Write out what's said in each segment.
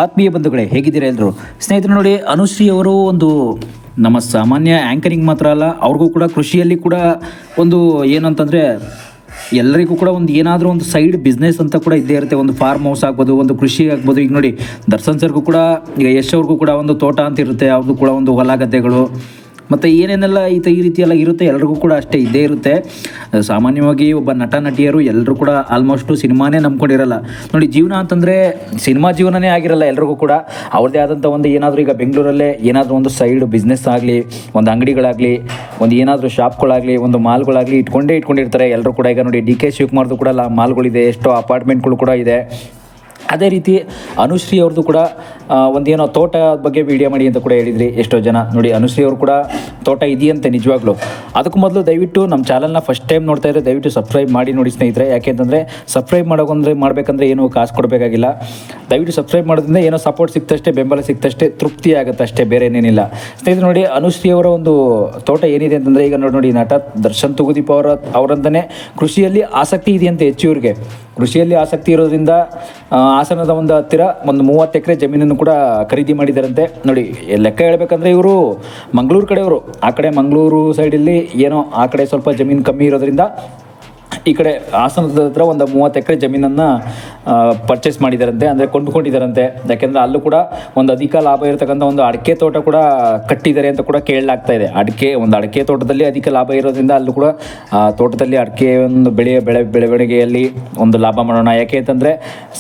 ಆತ್ಮೀಯ ಬಂಧುಗಳೇ, ಹೇಗಿದ್ದೀರಾ ಎಲ್ಲರೂ? ಸ್ನೇಹಿತರು ನೋಡಿ, ಅನುಶ್ರೀ ಅವರು ಒಂದು ನಮ್ಮ ಸಾಮಾನ್ಯ ಆ್ಯಂಕರಿಂಗ್ ಮಾತ್ರ ಅಲ್ಲ, ಅವ್ರಿಗೂ ಕೂಡ ಕೃಷಿಯಲ್ಲಿ ಕೂಡ ಒಂದು ಏನಂತಂದರೆ ಎಲ್ಲರಿಗೂ ಕೂಡ ಒಂದು ಏನಾದರೂ ಒಂದು ಸೈಡ್ ಬಿಸ್ನೆಸ್ ಅಂತ ಕೂಡ ಇದ್ದೇ ಇರುತ್ತೆ. ಒಂದು ಫಾರ್ಮ್ ಹೌಸ್ ಆಗ್ಬೋದು, ಒಂದು ಕೃಷಿ ಆಗ್ಬೋದು. ಈಗ ನೋಡಿ, ದರ್ಶನ್ ಸರ್ಗೂ ಕೂಡ, ಈಗ ಯಶ್ ಅವ್ರಿಗೂ ಕೂಡ ಒಂದು ತೋಟ ಅಂತ ಇರುತ್ತೆ, ಅವ್ರಿಗೂ ಕೂಡ ಒಂದು ಹೊಲ ಗದ್ದೆಗಳು ಮತ್ತು ಏನೇನೆಲ್ಲ ಈ ರೀತಿ ಎಲ್ಲ ಇರುತ್ತೆ. ಎಲ್ರಿಗೂ ಕೂಡ ಅಷ್ಟೇ ಇದ್ದೇ ಇರುತ್ತೆ. ಸಾಮಾನ್ಯವಾಗಿ ಒಬ್ಬ ನಟ ನಟಿಯರು ಎಲ್ಲರೂ ಕೂಡ ಆಲ್ಮೋಸ್ಟು ಸಿನಿಮಾನೇ ನಂಬ್ಕೊಂಡಿರಲ್ಲ ನೋಡಿ. ಜೀವನ ಅಂತಂದರೆ ಸಿನಿಮಾ ಜೀವನನೇ ಆಗಿರಲ್ಲ ಎಲ್ರಿಗೂ ಕೂಡ. ಅವ್ರದ್ದೇ ಆದಂಥ ಒಂದು ಏನಾದರೂ ಈಗ ಬೆಂಗಳೂರಲ್ಲೇ ಏನಾದರೂ ಒಂದು ಸೈಡ್ ಬಿಸ್ನೆಸ್ ಆಗಲಿ, ಒಂದು ಅಂಗಡಿಗಳಾಗಲಿ, ಒಂದು ಏನಾದರೂ ಶಾಪ್ಗಳಾಗಲಿ, ಒಂದು ಮಾಲ್ಗಳಾಗಲಿ ಇಟ್ಕೊಂಡಿರ್ತಾರೆ ಎಲ್ಲರೂ ಕೂಡ. ಈಗ ನೋಡಿ, ಡಿ.ಕೆ. ಶಿವಕುಮಾರ್ದು ಕೂಡ ಮಾಲ್ಗಳಿದೆ, ಎಷ್ಟೋ ಅಪಾರ್ಟ್ಮೆಂಟ್ಗಳು ಕೂಡ ಇದೆ. ಅದೇ ರೀತಿ ಅನುಶ್ರೀ ಅವ್ರದ್ದು ಕೂಡ ಒಂದೇನೋ ತೋಟ ಬಗ್ಗೆ ವೀಡಿಯೋ ಮಾಡಿ ಅಂತ ಕೂಡ ಹೇಳಿದ್ರಿ ಎಷ್ಟೋ ಜನ. ನೋಡಿ, ಅನುಶ್ರೀ ಅವರು ಕೂಡ ತೋಟ ಇದೆಯಂತೆ ನಿಜವಾಗ್ಲೂ. ಅದಕ್ಕೂ ಮೊದಲು ದಯವಿಟ್ಟು ನಮ್ಮ ಚಾನಲ್ನ ಫಸ್ಟ್ ಟೈಮ್ ನೋಡ್ತಾ ಇದ್ದರೆ ದಯವಿಟ್ಟು ಸಬ್ಸ್ಕ್ರೈಬ್ ಮಾಡಿ ನೋಡಿ ಸ್ನೇಹಿತರೆ. ಯಾಕೆಂತಂದರೆ ಸಬ್ಸ್ಕ್ರೈಬ್ ಮಾಡಬೇಕಂದ್ರೆ ಏನೂ ಕಾಸು ಕೊಡಬೇಕಾಗಿಲ್ಲ. ದಯವಿಟ್ಟು ಸಬ್ಸ್ಕ್ರೈಬ್ ಮಾಡೋದ್ರಿಂದ ಏನೋ ಸಪೋರ್ಟ್ ಸಿಕ್ತಷ್ಟೇ, ಬೆಂಬಲ ಸಿಕ್ತಷ್ಟೇ, ತೃಪ್ತಿ ಆಗುತ್ತೆ ಅಷ್ಟೇ, ಬೇರೆ ಏನೇನಿಲ್ಲ ಸ್ನೇಹಿತರೆ. ನೋಡಿ, ಅನುಶ್ರೀ ಅವರ ಒಂದು ತೋಟ ಏನಿದೆ ಅಂತಂದರೆ, ಈಗ ನೋಡಿ ನಟ ದರ್ಶನ್ ತುಗುದೀಪ್ ಅವರಂತಲೇ ಕೃಷಿಯಲ್ಲಿ ಆಸಕ್ತಿ ಇದೆಯಂತೆ ಹೆಚ್ಚು. ಇವ್ರಿಗೆ ಕೃಷಿಯಲ್ಲಿ ಆಸಕ್ತಿ ಇರೋದ್ರಿಂದ ಹಾಸನದ ಒಂದು ಹತ್ತಿರ ಒಂದು 30 ಎಕರೆ ಜಮೀನನ್ನು ಕೂಡ ಖರೀದಿ ಮಾಡಿದ್ದಾರಂತೆ. ನೋಡಿ, ಲೆಕ್ಕ ಹೇಳ್ಬೇಕಂದ್ರೆ ಇವರು ಮಂಗಳೂರು ಕಡೆಯವರು. ಆ ಕಡೆ ಮಂಗಳೂರು ಸೈಡಲ್ಲಿ ಏನೋ ಆ ಕಡೆ ಸ್ವಲ್ಪ ಜಮೀನು ಕಮ್ಮಿ ಇರೋದ್ರಿಂದ ಈ ಕಡೆ ಹಾಸನದ ಹತ್ರ ಒಂದು 30 ಎಕರೆ ಜಮೀನನ್ನು ಪರ್ಚೇಸ್ ಮಾಡಿದಾರಂತೆ, ಅಂದರೆ ಕೊಂಡುಕೊಂಡಿದ್ದಾರಂತೆ. ಯಾಕೆಂದರೆ ಅಲ್ಲೂ ಕೂಡ ಒಂದು ಅಧಿಕ ಲಾಭ ಇರತಕ್ಕಂಥ ಒಂದು ಅಡಿಕೆ ತೋಟ ಕೂಡ ಕಟ್ಟಿದ್ದಾರೆ ಅಂತ ಕೂಡ ಕೇಳಲಾಗ್ತಾ ಇದೆ. ಅಡಿಕೆ ತೋಟದಲ್ಲಿ ಅಧಿಕ ಲಾಭ ಇರೋದ್ರಿಂದ ಅಲ್ಲೂ ಕೂಡ ತೋಟದಲ್ಲಿ ಅಡಿಕೆ ಒಂದು ಬೆಳವಣಿಗೆಯಲ್ಲಿ ಒಂದು ಲಾಭ ಮಾಡೋಣ. ಯಾಕೆ ಅಂತಂದರೆ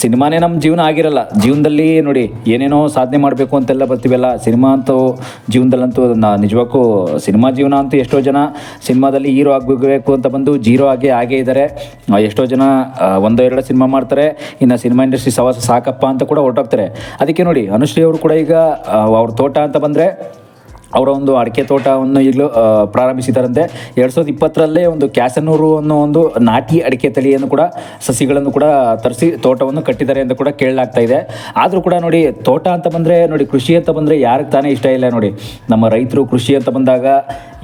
ಸಿನಿಮಾನೇ ನಮ್ಮ ಜೀವನ ಆಗಿರಲ್ಲ. ಜೀವನದಲ್ಲಿ ನೋಡಿ, ಏನೇನೋ ಸಾಧನೆ ಮಾಡಬೇಕು ಅಂತೆಲ್ಲ ಬರ್ತೀವಲ್ಲ, ಸಿನಿಮಾ ಅಂತೂ ಜೀವನದಲ್ಲಂತೂ ನಿಜವಾಗೂ ಸಿನಿಮಾ ಜೀವನ ಅಂತೂ ಎಷ್ಟೋ ಜನ ಸಿನಿಮಾದಲ್ಲಿ ಹೀರೋ ಆಗಬೇಕು ಅಂತ ಬಂದು ಜೀರೋ ಆಗೇ ಇದ್ದಾರೆ. ಎಷ್ಟೋ ಜನ 1-2 ಸಿನಿಮಾ ಮಾಡ್ತಾರೆ, ಇನ್ನು ಸಿನಿಮಾ ಇಂಡಸ್ಟ್ರಿ ಸವಾಸ ಸಾಕಪ್ಪ ಅಂತ ಕೂಡ ಹೊರಟೋಗ್ತಾರೆ. ಅದಕ್ಕೆ ನೋಡಿ, ಅನುಶ್ರೀ ಅವರು ಕೂಡ ಈಗ ಅವ್ರ ತೋಟ ಅಂತ ಬಂದರೆ ಅವರ ಒಂದು ಅಡಿಕೆ ತೋಟವನ್ನು ಈಗಲೂ ಪ್ರಾರಂಭಿಸಿದ್ದಾರಂತೆ. 2020ರಲ್ಲೇ ಒಂದು ಕ್ಯಾಸನೂರು ಅನ್ನೋ ಒಂದು ನಾಟಿ ಅಡಿಕೆ ತಳಿಯನ್ನು ಕೂಡ ಸಸಿಗಳನ್ನು ಕೂಡ ತರಿಸಿ ತೋಟವನ್ನು ಕಟ್ಟಿದ್ದಾರೆ ಅಂತ ಕೂಡ ಕೇಳಲಾಗ್ತಾ ಇದೆ. ಆದರೂ ಕೂಡ ನೋಡಿ, ತೋಟ ಅಂತ ಬಂದರೆ ನೋಡಿ, ಕೃಷಿ ಅಂತ ಬಂದರೆ ಯಾರಿಗೆ ತಾನೇ ಇಷ್ಟ ಇಲ್ಲ ನೋಡಿ. ನಮ್ಮ ರೈತರು ಕೃಷಿ ಅಂತ ಬಂದಾಗ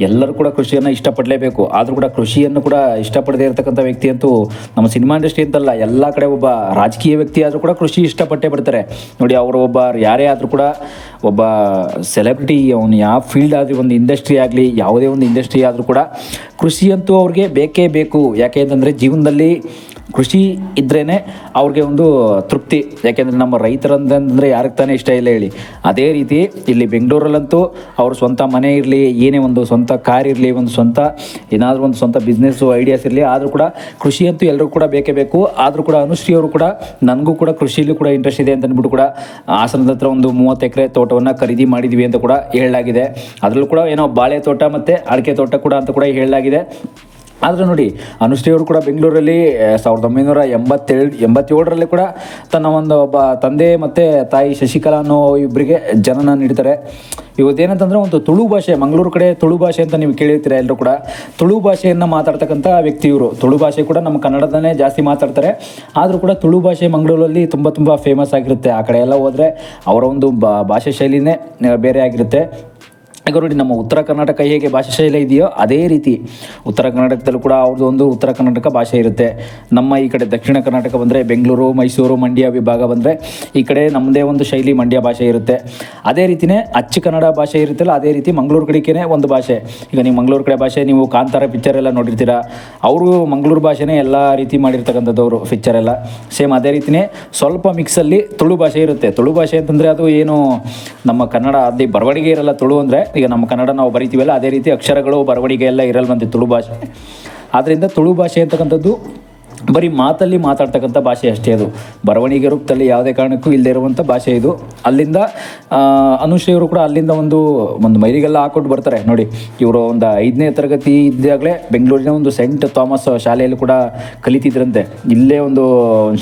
ಎಲ್ಲರೂ ಕೂಡ ಕೃಷಿಯನ್ನು ಇಷ್ಟಪಡಲೇಬೇಕು. ಆದರೂ ಕೂಡ ಕೃಷಿಯನ್ನು ಕೂಡ ಇಷ್ಟಪಡದೇ ಇರತಕ್ಕಂಥ ವ್ಯಕ್ತಿ ಅಂತೂ ನಮ್ಮ ಸಿನಿಮಾ ಇಂಡಸ್ಟ್ರಿ ಅಂತಲ್ಲ, ಎಲ್ಲ ಕಡೆ ಒಬ್ಬ ರಾಜಕೀಯ ವ್ಯಕ್ತಿ ಆದರೂ ಕೂಡ ಕೃಷಿ ಇಷ್ಟಪಟ್ಟೇ ಬಿಡ್ತಾರೆ ನೋಡಿ. ಅವರು ಒಬ್ಬ ಯಾರೇ ಆದರೂ ಕೂಡ ಒಬ್ಬ ಸೆಲೆಬ್ರಿಟಿ, ಅವನು ಯಾವ ಫೀಲ್ಡ್ ಆಗಲಿ, ಒಂದು ಇಂಡಸ್ಟ್ರಿ ಆಗಲಿ, ಯಾವುದೇ ಒಂದು ಇಂಡಸ್ಟ್ರಿ ಆದರೂ ಕೂಡ ಕೃಷಿ ಅಂತೂ ಅವ್ರಿಗೆ ಬೇಕೇ ಬೇಕು. ಯಾಕೆ ಅಂತಂದರೆ ಜೀವನದಲ್ಲಿ ಕೃಷಿ ಇದ್ರೇ ಅವ್ರಿಗೆ ಒಂದು ತೃಪ್ತಿ. ಯಾಕೆಂದರೆ ನಮ್ಮ ರೈತರಂತಂದರೆ ಯಾರಿಗೆ ತಾನೇ ಇಷ್ಟ ಇಲ್ಲ ಹೇಳಿ. ಅದೇ ರೀತಿ ಇಲ್ಲಿ ಬೆಂಗಳೂರಲ್ಲಂತೂ ಅವ್ರ ಸ್ವಂತ ಮನೆ ಇರಲಿ, ಏನೇ ಒಂದು ಸ್ವಂತ ಕಾರ್ ಇರಲಿ, ಒಂದು ಸ್ವಂತ ಏನಾದರೂ ಒಂದು ಸ್ವಂತ ಬಿಸ್ನೆಸ್ಸು ಐಡಿಯಾಸ್ ಇರಲಿ, ಆದರೂ ಕೂಡ ಕೃಷಿ ಅಂತೂ ಎಲ್ಲರೂ ಕೂಡ ಬೇಕೇ ಬೇಕು. ಆದರೂ ಕೂಡ ಅನುಶ್ರೀ ಅವರು ಕೂಡ ನನಗೂ ಕೂಡ ಕೃಷಿಯಲ್ಲಿ ಕೂಡ ಇಂಟ್ರೆಸ್ಟ್ ಇದೆ ಅಂತ ಅಂದ್ಬಿಟ್ಟು ಕೂಡ ಹಾಸನದ ಹತ್ರ ಒಂದು 30 ಎಕರೆ ತೋಟವನ್ನು ಖರೀದಿ ಮಾಡಿದ್ವಿ ಅಂತ ಕೂಡ ಹೇಳಲಾಗಿದೆ. ಅದರಲ್ಲೂ ಕೂಡ ಏನೋ ಬಾಳೆ ತೋಟ ಮತ್ತು ಅಡಿಕೆ ತೋಟ ಕೂಡ ಅಂತ ಕೂಡ ಹೇಳಲಾಗಿದೆ. ಆದರೆ ನೋಡಿ, ಅನುಶ್ರೀ ಅವರು ಕೂಡ ಬೆಂಗಳೂರಲ್ಲಿ 1987ರಲ್ಲಿ ಕೂಡ ತನ್ನ ಒಬ್ಬ ತಂದೆ ಮತ್ತು ತಾಯಿ ಶಶಿಕಲಾ ಅನ್ನೋ ಇಬ್ಬರಿಗೆ ಜನನ ನೀಡ್ತಾರೆ. ಇವತ್ತೇನಂತಂದರೆ ಒಂದು ತುಳು ಭಾಷೆ, ಮಂಗಳೂರು ಕಡೆ ತುಳು ಭಾಷೆ ಅಂತ ನೀವು ಕೇಳಿರ್ತೀರ ಎಲ್ಲರೂ ಕೂಡ. ತುಳು ಭಾಷೆಯನ್ನು ಮಾತಾಡ್ತಕ್ಕಂಥ ವ್ಯಕ್ತಿ ಇವರು. ತುಳು ಭಾಷೆ ಕೂಡ ನಮ್ಮ ಕನ್ನಡದಲ್ಲೇ ಜಾಸ್ತಿ ಮಾತಾಡ್ತಾರೆ. ಆದರೂ ಕೂಡ ತುಳು ಭಾಷೆ ಮಂಗಳೂರಲ್ಲಿ ತುಂಬ ಫೇಮಸ್ ಆಗಿರುತ್ತೆ. ಆ ಕಡೆ ಎಲ್ಲ ಹೋದರೆ ಅವರ ಒಂದು ಭಾಷೆ ಶೈಲಿನೇ ಬೇರೆ ಆಗಿರುತ್ತೆ. ಈಗ ನೋಡಿ, ನಮ್ಮ ಉತ್ತರ ಕರ್ನಾಟಕ ಹೇಗೆ ಭಾಷೆ ಶೈಲಿ ಇದೆಯೋ ಅದೇ ರೀತಿ ಉತ್ತರ ಕರ್ನಾಟಕದಲ್ಲೂ ಕೂಡ ಅವ್ರದ್ದು ಒಂದು ಉತ್ತರ ಕರ್ನಾಟಕ ಭಾಷೆ ಇರುತ್ತೆ. ನಮ್ಮ ಈ ಕಡೆ ದಕ್ಷಿಣ ಕರ್ನಾಟಕ ಬಂದರೆ ಬೆಂಗಳೂರು, ಮೈಸೂರು, ಮಂಡ್ಯ ವಿಭಾಗ ಬಂದರೆ ಈ ಕಡೆ ನಮ್ಮದೇ ಒಂದು ಶೈಲಿ ಮಂಡ್ಯ ಭಾಷೆ ಇರುತ್ತೆ. ಅದೇ ರೀತಿಯೇ ಅಚ್ಚ ಕನ್ನಡ ಭಾಷೆ ಇರುತ್ತಲ್ಲ, ಅದೇ ರೀತಿ ಮಂಗಳೂರು ಕಡೆಗೇ ಒಂದು ಭಾಷೆ. ಈಗ ನೀವು ಮಂಗಳೂರು ಕಡೆ ಭಾಷೆ, ನೀವು ಕಾಂತಾರ ಪಿಕ್ಚರ್ ಎಲ್ಲ ನೋಡಿರ್ತೀರ, ಅವರು ಮಂಗಳೂರು ಭಾಷೆನೇ ಎಲ್ಲ ರೀತಿ ಮಾಡಿರ್ತಕ್ಕಂಥದ್ದವರು ಪಿಕ್ಚರ್ ಎಲ್ಲ ಸೇಮ್ ಅದೇ ರೀತಿಯೇ ಸ್ವಲ್ಪ ಮಿಕ್ಸಲ್ಲಿ ತುಳು ಭಾಷೆ ಇರುತ್ತೆ. ತುಳು ಭಾಷೆ ಅಂತಂದರೆ ಅದು ಏನು ನಮ್ಮ ಕನ್ನಡ ಅಲ್ಲಿ ಬರವಣಿಗೆ ಇರಲ್ಲ. ತುಳು ಅಂದರೆ ಈಗ ನಮ್ಮ ಕನ್ನಡ ನಾವು ಬರಿತೀವಲ್ಲ, ಅದೇ ರೀತಿ ಅಕ್ಷರಗಳು ಬರವಣಿಗೆ ಎಲ್ಲ ಇರಲ್ವಂತೆ ತುಳು ಭಾಷೆ. ಆದ್ದರಿಂದ ತುಳು ಭಾಷೆ ಅಂತಕ್ಕಂಥದ್ದು ಬರೀ ಮಾತಲ್ಲಿ ಮಾತಾಡ್ತಕ್ಕಂಥ ಭಾಷೆ ಅಷ್ಟೇ. ಅದು ಬರವಣಿಗೆ ರೂಪದಲ್ಲಿ ಯಾವುದೇ ಕಾರಣಕ್ಕೂ ಇಲ್ಲದೆ ಇರುವಂಥ ಭಾಷೆ ಇದು. ಅಲ್ಲಿಂದ ಅನುಶ್ರೀ ಅವರು ಕೂಡ ಅಲ್ಲಿಂದ ಒಂದು ಮೈಲಿಗೆಲ್ಲ ಹಾಕ್ಕೊಂಡು ಬರ್ತಾರೆ ನೋಡಿ. ಇವರು ಒಂದು 5ನೇ ತರಗತಿ ಇದ್ದಾಗಲೇ ಬೆಂಗಳೂರಿನ ಒಂದು ಸೆಂಟ್ ಥಾಮಸ್ ಶಾಲೆಯಲ್ಲಿ ಕೂಡ ಕಲಿತಿದ್ರಂತೆ. ಇಲ್ಲೇ ಒಂದು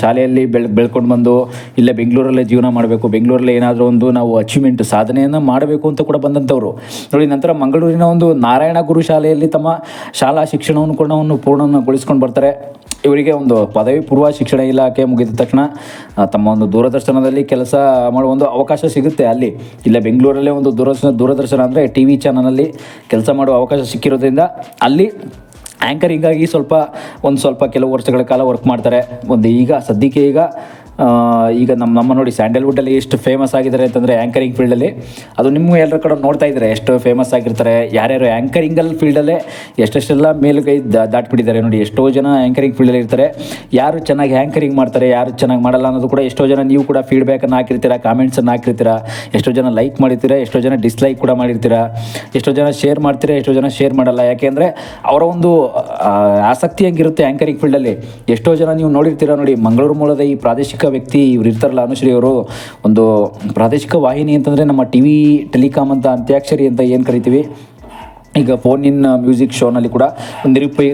ಶಾಲೆಯಲ್ಲಿ ಬೆಳ್ಕೊಂಡು ಬಂದು ಇಲ್ಲೇ ಬೆಂಗಳೂರಲ್ಲೇ ಜೀವನ ಮಾಡಬೇಕು, ಬೆಂಗಳೂರಲ್ಲೇ ಏನಾದರೂ ಒಂದು ನಾವು ಅಚೀವ್ಮೆಂಟ್ ಸಾಧನೆಯನ್ನು ಮಾಡಬೇಕು ಅಂತ ಕೂಡ ಬಂದಂಥವ್ರು ನೋಡಿ. ನಂತರ ಮಂಗಳೂರಿನ ಒಂದು ನಾರಾಯಣ ಗುರು ಶಾಲೆಯಲ್ಲಿ ತಮ್ಮ ಶಾಲಾ ಶಿಕ್ಷಣವನ್ನು ಕೂಡ ಪೂರ್ಣಗೊಳಿಸ್ಕೊಂಡು ಬರ್ತಾರೆ. ಇವರಿಗೆ ಒಂದು ಪದವಿ ಪೂರ್ವ ಶಿಕ್ಷಣ ಇಲಾಖೆ ಮುಗಿದ ತಕ್ಷಣ ತಮ್ಮ ಒಂದು ದೂರದರ್ಶನದಲ್ಲಿ ಕೆಲಸ ಮಾಡುವ ಒಂದು ಅವಕಾಶ ಸಿಗುತ್ತೆ. ಅಲ್ಲಿ ಇಲ್ಲೇ ಬೆಂಗಳೂರಲ್ಲೇ ಒಂದು ದೂರದರ್ಶನ ಅಂದರೆ TV ಚಾನಲಲ್ಲಿ ಕೆಲಸ ಮಾಡುವ ಅವಕಾಶ ಸಿಕ್ಕಿರೋದ್ರಿಂದ ಅಲ್ಲಿ ಆ್ಯಂಕರಿಂಗಾಗಿ ಸ್ವಲ್ಪ ಕೆಲವು ವರ್ಷಗಳ ಕಾಲ ವರ್ಕ್ ಮಾಡ್ತಾರೆ. ಈಗ ಸದ್ಯಕ್ಕೆ ಈಗ ನಮ್ಮ ನೋಡಿ ಸ್ಯಾಂಡಲ್ವುಡ್ಡಲ್ಲಿ ಎಷ್ಟು ಫೇಮಸ್ ಆಗಿದ್ದಾರೆ ಅಂತಂದರೆ ಆ್ಯಂಕರಿಂಗ್ ಫೀಲ್ಡಲ್ಲಿ, ಅದು ನಿಮಗೂ ಎಲ್ಲರ ಕಡೆ ನೋಡ್ತಾ ಇದ್ದಾರೆ ಎಷ್ಟು ಫೇಮಸ್ ಆಗಿರ್ತಾರೆ. ಯಾರ್ಯಾರು ಆ್ಯಂಕರಿಂಗಲ್ಲಿ ಫೀಲ್ಡಲ್ಲೇ ಎಷ್ಟೆಷ್ಟೆಲ್ಲ ಮೇಲುಗೈ ದಾಟ್ಬಿಟ್ಟಿದ್ದಾರೆ ನೋಡಿ. ಎಷ್ಟೋ ಜನ ಆ್ಯಂಕರಿಂಗ್ ಫೀಲ್ಡಲ್ಲಿ ಇರ್ತಾರೆ. ಯಾರು ಚೆನ್ನಾಗಿ ಆ್ಯಂಕರಿಂಗ್ ಮಾಡ್ತಾರೆ, ಯಾರು ಚೆನ್ನಾಗಿ ಮಾಡಲ್ಲ ಅನ್ನೋದು ಕೂಡ ಎಷ್ಟೋ ಜನ ನೀವು ಕೂಡ ಫೀಡ್ಬ್ಯಾಕನ್ನು ಹಾಕಿರ್ತೀರ, ಕಾಮೆಂಟ್ಸನ್ನು ಹಾಕಿರ್ತೀರ. ಎಷ್ಟೋ ಜನ ಲೈಕ್ ಮಾಡಿರ್ತೀರ, ಎಷ್ಟೋ ಜನ ಡಿಸ್ಲೈಕ್ ಕೂಡ ಮಾಡಿರ್ತೀರ, ಎಷ್ಟೋ ಜನ ಶೇರ್ ಮಾಡ್ತೀರ, ಎಷ್ಟೋ ಜನ ಶೇರ್ ಮಾಡಲ್ಲ. ಯಾಕೆಂದರೆ ಅವರ ಒಂದು ಆಸಕ್ತಿ ಹೆಂಗಿರುತ್ತೆ ಆ್ಯಂಕರಿಂಗ್ ಫೀಲ್ಡಲ್ಲಿ. ಎಷ್ಟೋ ಜನ ನೀವು ನೋಡಿರ್ತೀರ ನೋಡಿ, ಮಂಗಳೂರು ಮೂಲದ ಈ ಪ್ರಾದೇಶಿಕ ವ್ಯಕ್ತಿ ಇವ್ರು ಇರ್ತಾರಲ್ಲ, ಅನುಶ್ರೀ ಅವರು, ಒಂದು ಪ್ರಾದೇಶಿಕ ವಾಹಿನಿ ಅಂತಂದರೆ ನಮ್ಮ ಟಿ ವಿ ಟೆಲಿಕಾಮ್ ಅಂತ ಅಂತ್ಯಾಕ್ಷರಿ ಅಂತ ಏನು ಕರಿತೀವಿ, ಈಗ ಫೋನ್ ಇನ್ ಮ್ಯೂಸಿಕ್ ಶೋನಲ್ಲಿ ಕೂಡ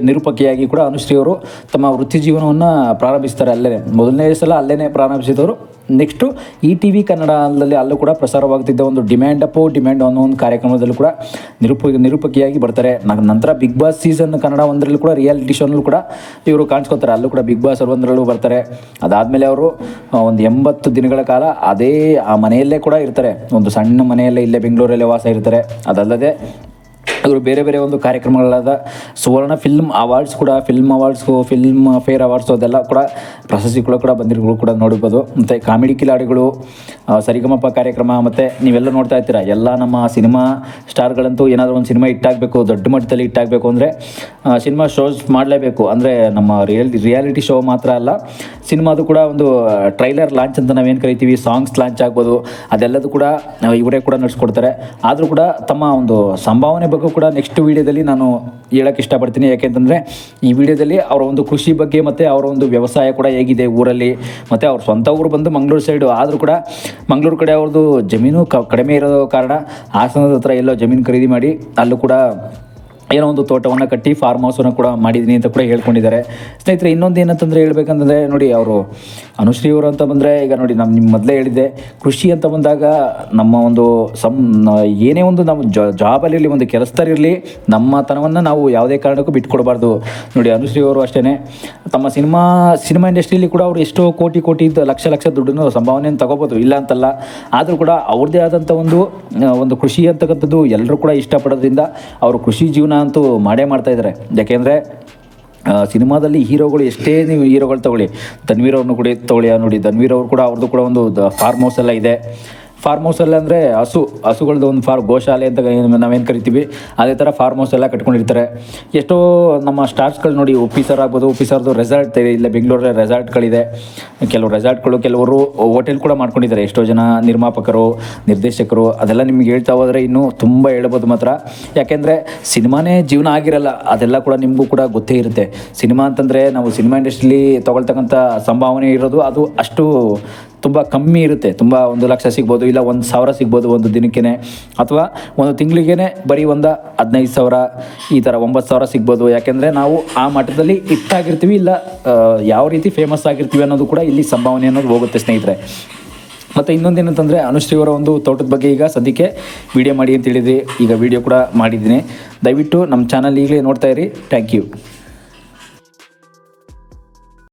ನಿರೂಪಕಿಯಾಗಿ ಕೂಡ ಅನುಶ್ರೀ ಅವರು ತಮ್ಮ ವೃತ್ತಿ ಜೀವನವನ್ನು ಪ್ರಾರಂಭಿಸ್ತಾರೆ. ಅಲ್ಲೇ ಮೊದಲನೇ ಸಲ ಅಲ್ಲೇ ಪ್ರಾರಂಭಿಸಿದವರು. ನೆಕ್ಸ್ಟು ETV ಕನ್ನಡದಲ್ಲಿ ಅಲ್ಲೂ ಕೂಡ ಪ್ರಸಾರವಾಗ್ತಿದ್ದ ಒಂದು ಡಿಮ್ಯಾಂಡ್ ಅನ್ನೋ ಒಂದು ಕಾರ್ಯಕ್ರಮದಲ್ಲೂ ಕೂಡ ನಿರೂಪಕಿಯಾಗಿ ಬರ್ತಾರೆ. ನಂತರ ಬಿಗ್ ಬಾಸ್ ಸೀಸನ್ ಕನ್ನಡ ಒಂದರಲ್ಲೂ ಕೂಡ ರಿಯಾಲಿಟಿ ಶೋನಲ್ಲೂ ಕೂಡ ಇವರು ಕಾಣಿಸ್ಕೊತಾರೆ. ಅಲ್ಲೂ ಕೂಡ ಬಿಗ್ ಬಾಸ್ ಒಂದರಲ್ಲೂ ಬರ್ತಾರೆ. ಅದಾದಮೇಲೆ ಅವರು ಒಂದು 80 ದಿನಗಳ ಕಾಲ ಆ ಮನೆಯಲ್ಲೇ ಕೂಡ ಇರ್ತಾರೆ. ಒಂದು ಸಣ್ಣ ಮನೆಯಲ್ಲೇ ಇಲ್ಲೇ ಬೆಂಗಳೂರಲ್ಲೇ ವಾಸ ಇರ್ತಾರೆ. ಅದಲ್ಲದೆ ಅವರು ಬೇರೆ ಬೇರೆ ಒಂದು ಕಾರ್ಯಕ್ರಮಗಳಾದ ಸುವರ್ಣ ಫಿಲ್ಮ್ ಫೇರ್ ಅವಾರ್ಡ್ಸು ಅದೆಲ್ಲ ಕೂಡ ಪ್ರಶಸ್ತಿಗಳು ಕೂಡ ಬಂದಿರೋಗಳು ಕೂಡ ನೋಡ್ಬೋದು. ಮತ್ತು ಕಾಮಿಡಿ ಕಿಲಾಡಿಗಳು, ಸರಿಗಮಪ ಕಾರ್ಯಕ್ರಮ, ಮತ್ತು ನೀವೆಲ್ಲ ನೋಡ್ತಾ ಇರ್ತೀರ ಎಲ್ಲ ನಮ್ಮ ಸಿನಿಮಾ ಸ್ಟಾರ್ಗಳಂತೂ ಏನಾದರೂ ಒಂದು ಸಿನಿಮಾ ಹಿಟ್ಟಾಗಬೇಕು, ದೊಡ್ಡ ಮಟ್ಟದಲ್ಲಿ ಹಿಟ್ಟಾಗಬೇಕು ಅಂದರೆ ಸಿನಿಮಾ ಶೋಸ್ ಮಾಡಲೇಬೇಕು. ಅಂದರೆ ನಮ್ಮ ರಿಯಾಲಿಟಿ ಶೋ ಮಾತ್ರ ಅಲ್ಲ, ಸಿನಿಮಾದು ಕೂಡ ಒಂದು ಟ್ರೈಲರ್ ಲಾಂಚ್ ಅಂತ ನಾವೇನು ಕರಿತೀವಿ, ಸಾಂಗ್ಸ್ ಲಾಂಚ್ ಆಗ್ಬೋದು, ಅದೆಲ್ಲದು ಕೂಡ ಇವರೇ ಕೂಡ ನಡೆಸ್ಕೊಡ್ತಾರೆ. ಆದರೂ ಕೂಡ ತಮ್ಮ ಒಂದು ಸಂಭಾವನೆ ಬಗ್ಗೆ ಕೂಡ ನೆಕ್ಸ್ಟ್ ವೀಡಿಯೋದಲ್ಲಿ ನಾನು ಹೇಳೋಕ್ಕೆ ಇಷ್ಟಪಡ್ತೀನಿ. ಯಾಕೆಂತಂದರೆ ಈ ವಿಡಿಯೋದಲ್ಲಿ ಅವರ ಒಂದು ಕೃಷಿ ಬಗ್ಗೆ ಮತ್ತು ಅವರ ಒಂದು ವ್ಯವಸಾಯ ಕೂಡ ಹೇಗಿದೆ ಊರಲ್ಲಿ, ಮತ್ತು ಅವ್ರ ಸ್ವಂತ ಊರು ಬಂದು ಮಂಗಳೂರು ಸೈಡು, ಆದರೂ ಕೂಡ ಮಂಗಳೂರು ಕಡೆ ಅವ್ರದ್ದು ಜಮೀನು ಕಡಿಮೆ ಇರೋ ಕಾರಣ ಹಾಸನದ ಹತ್ರ ಎಲ್ಲೋ ಜಮೀನು ಖರೀದಿ ಮಾಡಿ ಅಲ್ಲೂ ಕೂಡ ಏನೋ ಒಂದು ತೋಟವನ್ನು ಕಟ್ಟಿ ಫಾರ್ಮ್ ಹೌಸನ್ನು ಕೂಡ ಮಾಡಿದ್ದೀನಿ ಅಂತ ಕೂಡ ಹೇಳ್ಕೊಂಡಿದ್ದಾರೆ. ಸ್ನೇಹಿತರೆ, ಇನ್ನೊಂದು ಏನಂತಂದರೆ ಹೇಳ್ಬೇಕಂತಂದರೆ ನೋಡಿ, ಅವರು ಅನುಶ್ರೀ ಅವರು ಅಂತ ಬಂದರೆ, ಈಗ ನೋಡಿ ನಿಮ್ಮ ಮೊದಲೇ ಹೇಳಿದ್ದೆ, ಕೃಷಿ ಅಂತ ಬಂದಾಗ ನಮ್ಮ ಒಂದು ಏನೇ ಒಂದು ನಮ್ಮ ಜಾಬಲ್ಲಿರಲಿ, ಒಂದು ಕೆಲಸದಲ್ಲಿರಲಿ, ನಮ್ಮತನವನ್ನು ನಾವು ಯಾವುದೇ ಕಾರಣಕ್ಕೂ ಬಿಟ್ಕೊಡ್ಬಾರ್ದು. ನೋಡಿ, ಅನುಶ್ರೀ ಅವರು ಅಷ್ಟೇ ತಮ್ಮ ಸಿನಿಮಾ ಇಂಡಸ್ಟ್ರಿಯಲ್ಲಿ ಕೂಡ ಅವರು ಎಷ್ಟೋ ಕೋಟಿ ಲಕ್ಷ ದುಡ್ಡನ್ನು ಸಂಭಾವನೆಯನ್ನು ತಗೋಬೋದು, ಇಲ್ಲ ಅಂತಲ್ಲ. ಆದರೂ ಕೂಡ ಅವ್ರದ್ದೇ ಆದಂಥ ಒಂದು ಕೃಷಿ ಅಂತಕ್ಕಂಥದ್ದು ಎಲ್ಲರೂ ಕೂಡ ಇಷ್ಟಪಡೋದ್ರಿಂದ ಅವರು ಕೃಷಿ ಜೀವನ ಅಂತೂ ಮಾಡ್ತಾ ಇದ್ದಾರೆ. ಯಾಕೆಂದರೆ ಸಿನಿಮಾದಲ್ಲಿ ಹೀರೋಗಳು ಎಷ್ಟೇ ನೀವು ಹೀರೋಗಳು ತಗೊಳ್ಳಿ, ಧನ್ವೀರ್ ಅವ್ರನ್ನೂ ಕೂಡ ತಗೊಳ್ಳಿ. ನೋಡಿ, ಧನ್ವೀರ್ ಅವರು ಕೂಡ ಅವ್ರದ್ದು ಕೂಡ ಒಂದು ಫಾರ್ಮ್ ಹೌಸ್ ಎಲ್ಲ ಇದೆ. ಫಾರ್ಮ್ ಹೌಸಲ್ಲಿ ಅಂದರೆ ಹಸುಗಳದ್ದು ಒಂದು ಗೋಶಾಲೆ ಅಂತ ನಾವೇನು ಕರಿತೀವಿ, ಅದೇ ಥರ ಫಾರ್ಮ್ ಹೌಸ್ ಎಲ್ಲ ಕಟ್ಕೊಂಡಿರ್ತಾರೆ. ಎಷ್ಟೋ ನಮ್ಮ ಸ್ಟಾರ್ಸ್ಗಳು ನೋಡಿ, ಉಪ್ಪಿ ಸರ್ ಆಗ್ಬೋದು, ಉಪ್ಪಿ ಸರ್ದು ರೆಸಾರ್ಟ್ ಇಲ್ಲೇ ಬೆಂಗಳೂರಲ್ಲಿ ರೆಸಾರ್ಟ್ಗಳಿದೆ. ಕೆಲವರು ಹೋಟೆಲ್ ಕೂಡ ಮಾಡ್ಕೊಂಡಿದ್ದಾರೆ. ಎಷ್ಟೋ ಜನ ನಿರ್ಮಾಪಕರು, ನಿರ್ದೇಶಕರು, ಅದೆಲ್ಲ ನಿಮ್ಗೆ ಹೇಳ್ತಾ ಹೋದರೆ ಇನ್ನೂ ತುಂಬ ಹೇಳ್ಬೋದು ಮಾತ್ರ. ಯಾಕೆಂದರೆ ಸಿನಿಮಾನೇ ಜೀವನ ಆಗಿರಲ್ಲ, ಅದೆಲ್ಲ ಕೂಡ ನಿಮಗೂ ಕೂಡ ಗೊತ್ತೇ ಇರುತ್ತೆ. ಸಿನಿಮಾ ಅಂತಂದರೆ ನಾವು ಸಿನಿಮಾ ಇಂಡಸ್ಟ್ರಿಲಿ ತೊಗೊಳ್ತಕ್ಕಂಥ ಸಂಭಾವನೆ ಇರೋದು ಅದು ಅಷ್ಟು ತುಂಬ ಕಮ್ಮಿ ಇರುತ್ತೆ. ತುಂಬ 1 ಲಕ್ಷ ಸಿಗ್ಬೋದು, ಇಲ್ಲ 1,000 ಸಿಗ್ಬೋದು ಒಂದು ದಿನಕ್ಕೇ, ಅಥವಾ ಒಂದು ತಿಂಗಳಿಗೇ ಬರೀ 15,000 ಈ ಥರ 9,000 ಸಿಗ್ಬೋದು. ಯಾಕೆಂದರೆ ನಾವು ಆ ಮಟ್ಟದಲ್ಲಿ ಇಟ್ಟಾಗಿರ್ತೀವಿ, ಇಲ್ಲ ಯಾವ ರೀತಿ ಫೇಮಸ್ ಆಗಿರ್ತೀವಿ ಅನ್ನೋದು ಕೂಡ ಇಲ್ಲಿ ಸಂಭಾವನೆ ಅನ್ನೋದು ಹೋಗುತ್ತೆ ಸ್ನೇಹಿತರೆ. ಮತ್ತು ಇನ್ನೊಂದೇನಂತಂದರೆ, ಅನುಶ್ರೀ ಅವರ ಒಂದು ತೋಟದ ಬಗ್ಗೆ ಈಗ ಸದ್ಯಕ್ಕೆ ವಿಡಿಯೋ ಮಾಡಿ ಅಂತ ಹೇಳಿದ್ರಿ. ಈಗ ವಿಡಿಯೋ ಕೂಡ ಮಾಡಿದ್ದೀನಿ. ದಯವಿಟ್ಟು ನಮ್ಮ ಚಾನಲ್ ಈಗಲೇ ನೋಡ್ತಾ ಇರಿ. Thank you.